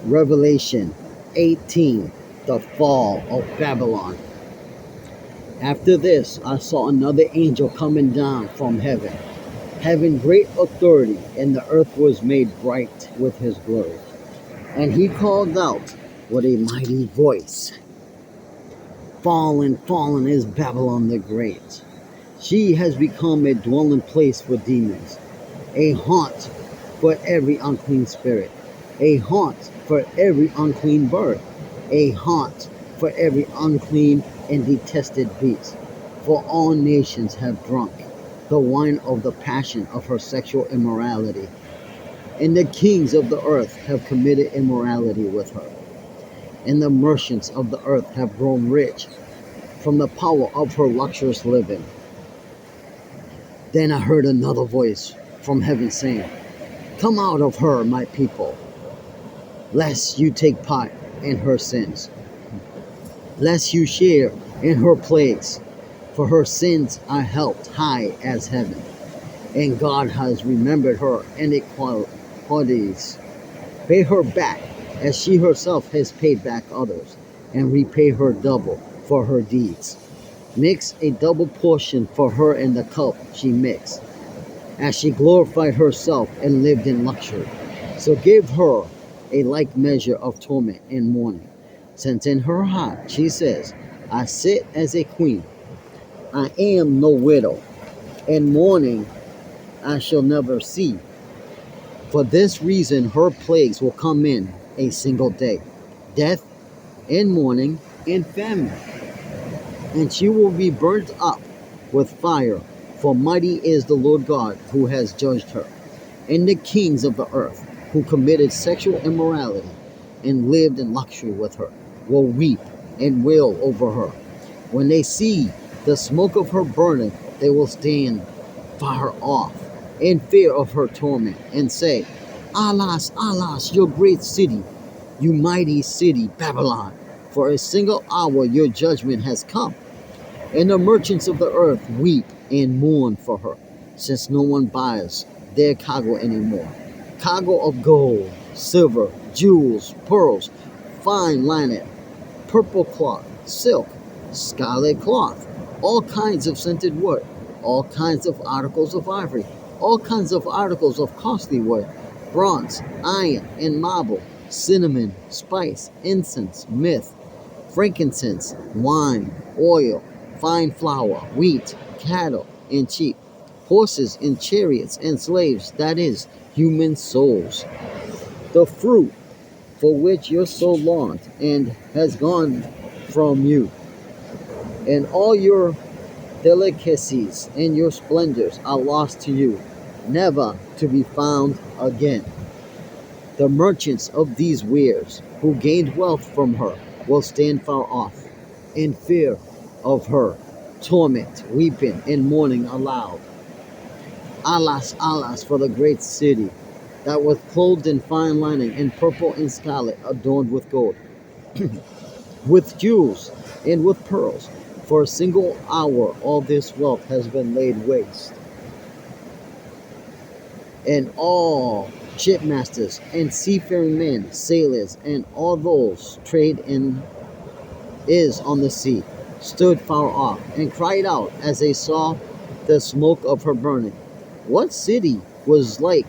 Revelation 18, the fall of Babylon. After this, I saw another angel coming down from heaven, having great authority, and the earth was made bright with his glory. And he called out with a mighty voice, Fallen, fallen is Babylon the Great. She has become a dwelling place for demons, a haunt for every unclean spirit, a haunt for every unclean bird, a haunt for every unclean and detested beast. For all nations have drunk the wine of the passion of her sexual immorality, and the kings of the earth have committed immorality with her, and the merchants of the earth have grown rich from the power of her luxurious living. Then I heard another voice from heaven saying, Come out of her, my people, lest you take part in her sins, lest you share in her plagues, for her sins are held high as heaven, and God has remembered her iniquities. Pay her back as she herself has paid back others, and repay her double for her deeds. Mix a double portion for her in the cup she mixed, as she glorified herself and lived in luxury. So give her a like measure of torment and mourning, since in her heart she says, I sit as a queen, I am no widow, and mourning I shall never see. For this reason her plagues will come in a single day, death and mourning and famine, and she will be burnt up with fire, for mighty is the Lord God who has judged her. And the kings of the earth who committed sexual immorality and lived in luxury with her will weep and wail over her. When they see the smoke of her burning, they will stand far off in fear of her torment and say, Alas, alas, your great city, you mighty city, Babylon, for a single hour your judgment has come. And the merchants of the earth weep and mourn for her, since no one buys their cargo anymore. Cargo of gold, silver, jewels, pearls, fine linen, purple cloth, silk, scarlet cloth, all kinds of scented wood, all kinds of articles of ivory, all kinds of articles of costly wood, bronze, iron, and marble, cinnamon, spice, incense, myrrh, frankincense, wine, oil, fine flour, wheat, cattle, and sheep, horses and chariots and slaves, that is, human souls. The fruit for which your soul longed and has gone from you, and all your delicacies and your splendors are lost to you, never to be found again. The merchants of these wares, who gained wealth from her, will stand far off, in fear of her torment, weeping and mourning aloud. Alas, alas, for the great city that was clothed in fine linen, in purple and scarlet, adorned with gold, with jewels, and with pearls. For a single hour all this wealth has been laid waste, and all shipmasters and seafaring men, sailors, and all those trade in is on the sea, stood far off, and cried out as they saw the smoke of her burning. What city was like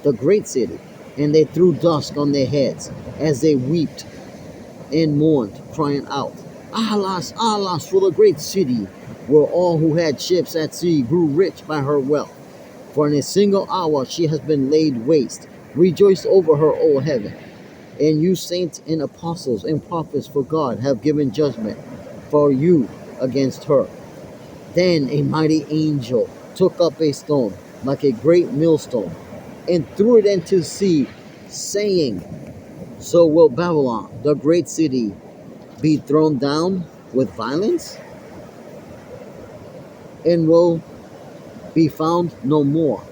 the great city? And they threw dust on their heads as they wept and mourned, crying out, Alas, alas, for the great city, where all who had ships at sea grew rich by her wealth. For in a single hour she has been laid waste. Rejoice over her, O heaven. And you saints and apostles and prophets, for God have given judgment for you against her. Then a mighty angel took up a stone, like a great millstone, and threw it into the sea, saying, So will Babylon, the great city, be thrown down with violence, and will be found no more.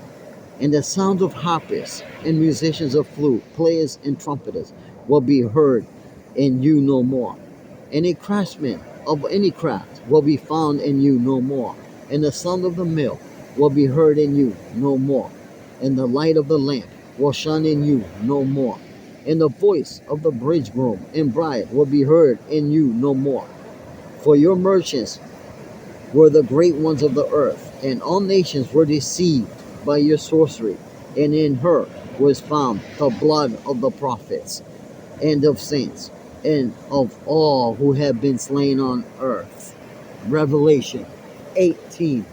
And the sound of harpists and musicians of flute, players and trumpeters will be heard in you no more. And a craftsman of any craft will be found in you no more. And the sound of the mill will be heard in you no more. And the light of the lamp will shine in you no more. and the voice of the bridegroom and bride will be heard in you no more. For your merchants were the great ones of the earth, and all nations were deceived by your sorcery, and in her was found the blood of the prophets and of saints and of all who have been slain on earth. Revelation 18